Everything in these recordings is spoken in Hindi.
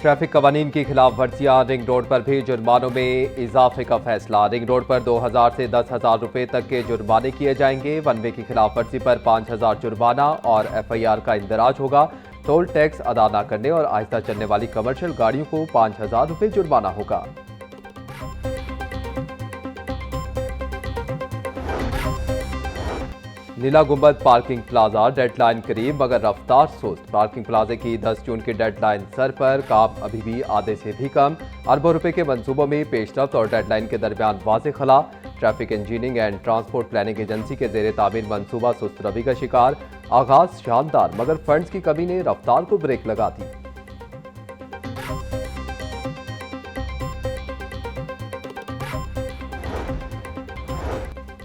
ट्रैफिक कवानीन की खिलाफ वर्जियां, रिंग रोड पर भी जुर्मानों में इजाफे का फैसला। रिंग रोड पर 2000 से 10,000 रुपए तक के जुर्माने किए जाएंगे। वन वे की खिलाफ वर्जी पर 5,000 जुर्माना और FIR का इंदराज होगा। टोल टैक्स अदा न करने और आहिस्ता चलने वाली कमर्शियल गाड़ियों को 5,000 रुपए जुर्माना होगा। नीला गुंबद पार्किंग प्लाजा डेडलाइन करीब मगर रफ्तार सुस्त। पार्किंग प्लाजे की 10 जून की डेडलाइन सर पर, काम अभी भी आधे से भी कम। अरबों रुपए के मंसूबों में पेशरफ्त और डेडलाइन के दरमियान वाज़ेह खला। Traffic engineering and transport planning agency के जेर तामीर मंसूबा सुस्त रवि का शिकार। आगाज शानदार मगर फंड्स की कमी ने रफ्तार को ब्रेक लगा दी।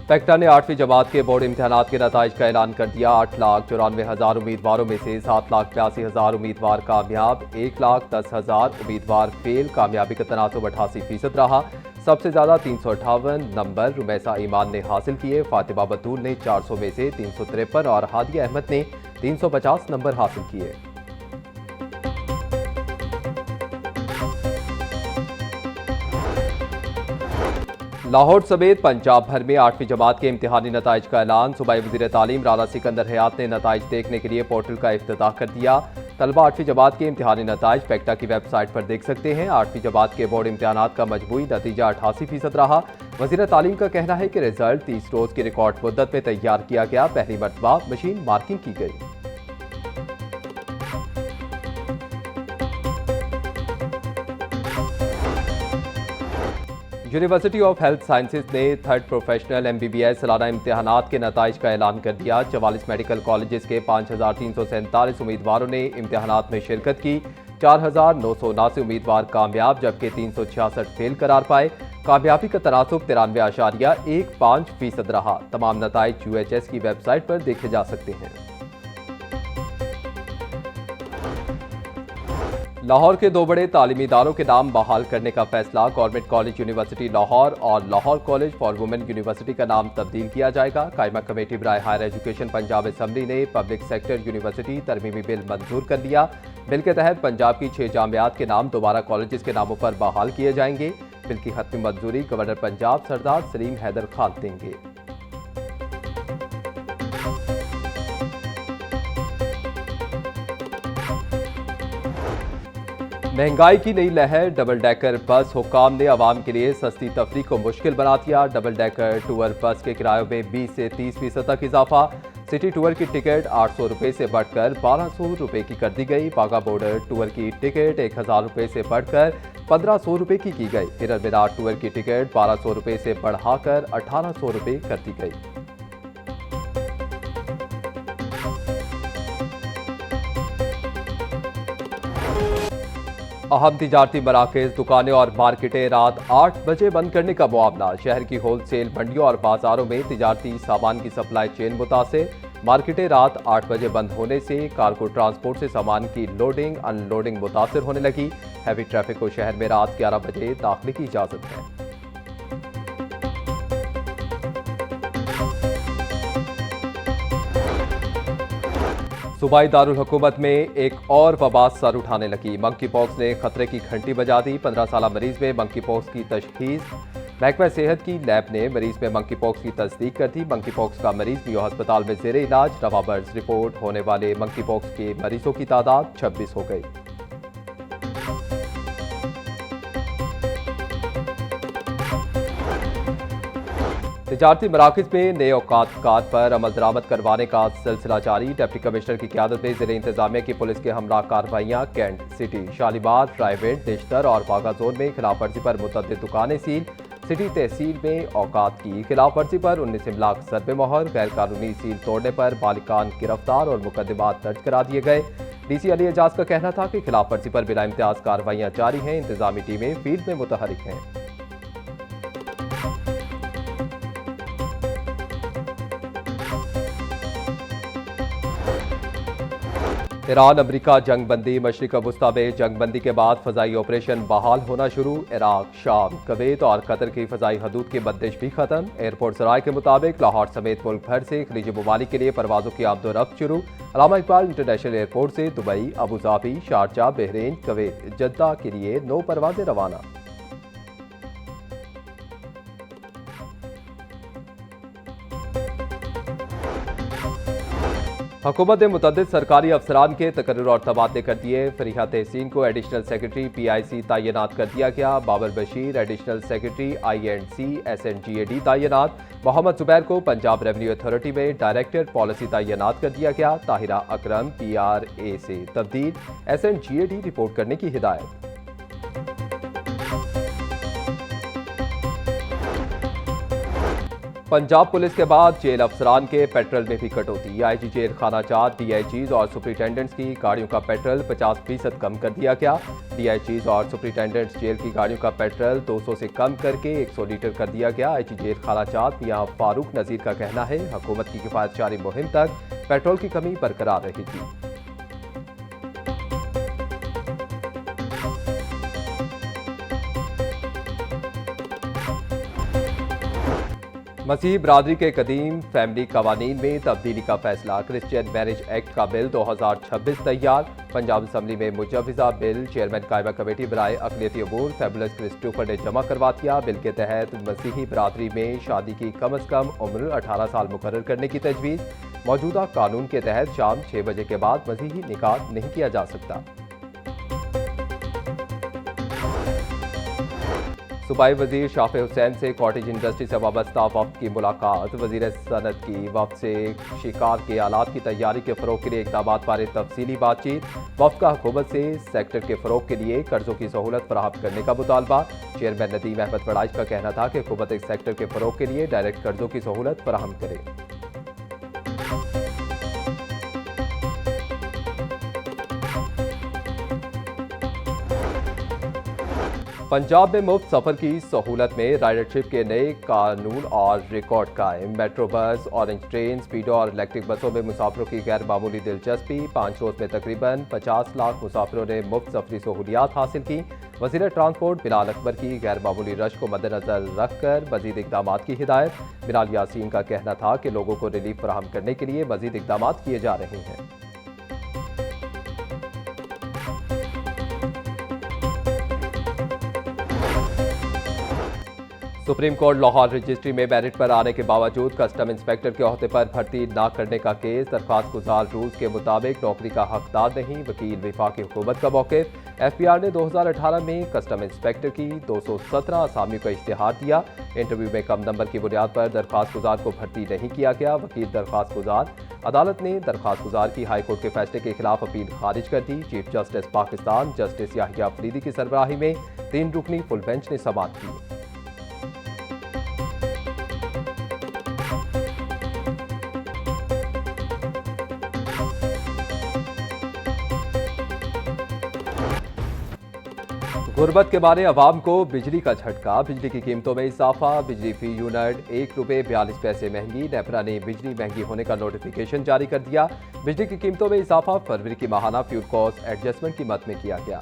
पेक्टा ने 8वीं जमात के बोर्ड इम्तिहानात के नताइज का ऐलान कर दिया। 8,94,000 उम्मीदवारों में से 7,82,000 उम्मीदवार कामयाब, 1,10,000 उम्मीदवार फेल। कामयाबी का तनासुब 88% रहा। सबसे ज्यादा 358 नंबर रुमैसा ईमान ने हासिल किए। फातिमा बतूल ने 400 में से 353 और हादिया अहमद ने 350 नंबर हासिल किए। लाहौर समेत पंजाब भर में 8वीं जमात के इम्तिहानी नताइज का ऐलान। सूबाई वज़ीर तालीम राना सिकंदर हयात ने नताइज देखने के लिए पोर्टल का इफ्तिताह कर दिया। तलबा 8वीं जमात के इम्तिहानी नताइज पेक्टा की वेबसाइट पर देख सकते हैं। 8वीं जमात के बोर्ड इम्तिहानात का मजमूई नतीजा 88% रहा। वज़ीर तालीम का कहना है कि रिजल्ट 30 रोज की रिकॉर्ड मुद्दत में तैयार किया गया। पहली मरतबा मशीन मार्किंग की गई। यूनिवर्सिटी ऑफ हेल्थ साइंसेज ने थर्ड प्रोफेशनल MBBS सालाना इम्तिहानात के नताइज का ऐलान कर दिया। 44 मेडिकल कॉलेजेस के 5,347 उम्मीदवारों ने इम्तिहानात में शिरकत की। 4,979 उम्मीदवार कामयाब जबकि 366 फेल करार पाए। कामयाबी का तनासुब 93.15% रहा। तमाम नताइज UHS की वेबसाइट पर देखे जा सकते हैं। लाहौर के दो बड़े तालीमी इदारों के नाम बहाल करने का फैसला। गवर्नमेंट कॉलेज यूनिवर्सिटी लाहौर और Lahore college for women university का नाम तब्दील किया जाएगा। कायमा कमेटी बराए हायर एजुकेशन पंजाब असम्बली ने पब्लिक सेक्टर यूनिवर्सिटी तरमीमी बिल मंजूर कर दिया। बिल के तहत पंजाब की 6 जामियात के नाम दोबारा कॉलेज के नामों पर बहाल किए जाएंगे। बिल की हतमी मंजूरी गवर्नर पंजाब सरदार सलीम हैदर खान देंगे। महंगाई की नई लहर। डबल डेकर बस हुक्काम ने आवाम के लिए सस्ती तफरीह को मुश्किल बना दिया। डबल डेकर टूर बस के किरायों में 20 से 30% तक इजाफा। सिटी टूर की टिकट 800 रुपये से बढ़कर 1,200 रुपये की कर दी गई। बागा बॉर्डर टूर की टिकट 1,000 रुपये से बढ़कर 1,500 रुपये की गई। हिरन मीनार टूर की टिकट 1,200 रुपये से बढ़ाकर 1,800 रुपये कर दी गई। अहम तिजारती मराकज़, दुकानें और मार्केटें रात 8 बजे बंद करने का मुआवना। शहर की होलसेल मंडियों और बाजारों में तिजारती सामान की सप्लाई चेन मुतासिर। मार्केटें रात 8 बजे बंद होने से कार्गो ट्रांसपोर्ट से सामान की लोडिंग अनलोडिंग मुतासिर होने लगी। हैवी ट्रैफिक को शहर में रात 11 बजे दाखिले की इजाज़त है। सूबाई दारुल हुकूमत में एक और वबा सर उठाने लगी। मंकी पॉक्स ने खतरे की घंटी बजा दी। 15 साल मरीज में मंकी पॉक्स की तशखीस। महकमा सेहत की लैब ने मरीज में मंकी पॉक्स की तस्दीक कर दी। मंकी पॉक्स का मरीज मियो अस्पताल में जेर इलाज। रवाबर्स रिपोर्ट होने वाले मंकी पॉक्स के मरीजों की तादाद 26 हो गई। तिजारती मराकज़ में नए औकात पर अमल दरामद करवाने का सिलसिला जारी। डिप्टी कमिश्नर की क़यादत में ज़िले इंतजामिया की पुलिस के हमरा कार्रवाइयाँ। कैंट सिटी, शालीमार, रायवेंट, निश्तर और बागा जोन में खिलाफ वर्जी पर मुतअद्दिद दुकानें सील। सिटी तहसील में औकात की खिलाफ वर्जी पर 19 इमलाक सरबे मोहर। गैर कानूनी सील तोड़ने पर बालिकान गिरफ्तार और मुकदमात दर्ज करा दिए गए। DC अली एजाज का कहना था कि खिलाफ वर्जी पर बिला इम्तियाज कार्रवाइयाँ जारी हैं। इंतजामी टीमें फील्ड में मुतहरिक हैं। ईरान अमरीका जंगबंदी। मशरिक वस्ता में जंगबंदी के बाद फजाई ऑपरेशन बहाल होना शुरू। इराक, शाम, कुवैत और कतर की फजाई हदूद की बंदिश भी खत्म। एयरपोर्ट सराय के मुताबिक लाहौर समेत मुल्क भर से खलीजी ममालिक के लिए परवाजों की आमदोरफ्त शुरू। अल्लामा इकबाल इंटरनेशनल एयरपोर्ट से Dubai, Abu Dhabi, Sharjah, Bahrain, Kuwait, Jeddah के लिए 9 परवाजें रवाना। हुकूमत ने मुतअद्दिद सरकारी अफसरान के तकर्रुर और तबादले कर दिए। फरीहा तहसीन को एडिशनल सेक्रेटरी PIC तैनात कर दिया गया। Babar Bashir additional secretary I&C SNGAD तैनात। मोहम्मद जुबैर को पंजाब रेवेन्यू अथॉरिटी में डायरेक्टर पॉलिसी तैनात कर दिया गया। ताहिरा अकरम PRA से तब्दील। SNGAD रिपोर्ट करने की हिदायत। पंजाब पुलिस के बाद जेल अफसरान के पेट्रोल में भी कटौती। IG जेल खाना चार DIGs और सुपरिटेंडेंट्स की गाड़ियों का पेट्रोल 50% कम कर दिया गया। DIGs और सुपरिटेंडेंट्स जेल की गाड़ियों का पेट्रोल 200 से कम करके 100 लीटर कर दिया गया। IG जेल खाना चार मियां फारूक नजीर का कहना है, हुकूमत की किफायत जारी मुहिम तक पेट्रोल की कमी बरकरार रही थी। मसीही बरादरी के कदीम फैमिली कवानीन में तब्दीली का फैसला। क्रिश्चियन मैरिज एक्ट का बिल 2026 तैयार। पंजाब असम्बली में मुजवजा बिल चेयरमैन कायमा कमेटी बराए अक़लियती अमूर फेबुलस क्रिस्टोफर ने जमा करवा दिया। बिल के तहत मसीही बरादरी में शादी की कम अज़ कम उम्र 18 साल मुकर्रर करने की तजवीज़। मौजूदा कानून के तहत शाम 6 बजे के बाद मसीही निकाह नहीं किया जा सकता। सूबाई वजीर शाफे हुसैन से कॉटेज इंडस्ट्री से वाबस्ता वफ्द की मुलाकात। वजीर सनत की वफ्द से शिकार के आलात की तैयारी के फ़रोग के लिए इक़दाम बारे तफसीली बातचीत। वफ्द का हुकूमत से सेक्टर के फ़रोग के लिए कर्जों की सहूलत फराहम करने का मुतालबा। चेयरमैन नदीम अहमद वड़ाइच का कहना था कि हुकूमत इस सेक्टर के फ़रोग के लिए डायरेक्ट कर्जों की सहूलत फराहम करे। पंजाब में मुफ्त सफर की सहूलत में राइडरशिप के नए कानून और रिकॉर्ड कायम। मेट्रो बस, ऑरेंज ट्रेन, स्पीडो और इलेक्ट्रिक बसों में मुसाफिरों की गैर मामूली दिलचस्पी। 5 रोज में तकरीबन 50 लाख मुसाफिरों ने मुफ्त सफरी सहूलियात हासिल की। वज़ीर ट्रांसपोर्ट बिलाल अकबर की गैर मामूली रश को मद्देनजर रखकर मजीद इकदाम की हिदायत। बिलाल यासीन का कहना था कि लोगों को रिलीफ फराहम करने के लिए मजीद इकदाम किए जा रहे हैं। सुप्रीम कोर्ट लाहौर रजिस्ट्री में मेरिट पर आने के बावजूद कस्टम इंस्पेक्टर के ओहदे पर भर्ती न करने का केस। दरख्वास्त गुजार रूल्स के मुताबिक नौकरी का हकदार नहीं। वकील वफाकी हुकूमत का मौक़िफ़। FPR ने 2018 में कस्टम इंस्पेक्टर की 217 असामियों का इश्तिहार दिया। इंटरव्यू में कम नंबर की बुनियाद पर दरख्वास्त गुजार को भर्ती नहीं किया गया। वकील दरख्वास्त गुजार। अदालत ने दरख्वास्त गुजार की हाई कोर्ट के फैसले के खिलाफ अपील खारिज कर दी। Chief justice Pakistan justice Yahya Afridi की सरबराही में 3 रुकनी फुल बेंच ने समाअत की। गुर्बत के मारे अवाम को बिजली का झटका। बिजली की कीमतों में इजाफा। बिजली फी यूनिट ₹1.42 महंगी। नेपरा ने बिजली महंगी होने का नोटिफिकेशन जारी कर दिया। बिजली की कीमतों में इजाफा फरवरी की माहाना फ्यूल कॉस्ट एडजस्टमेंट की मद में किया गया।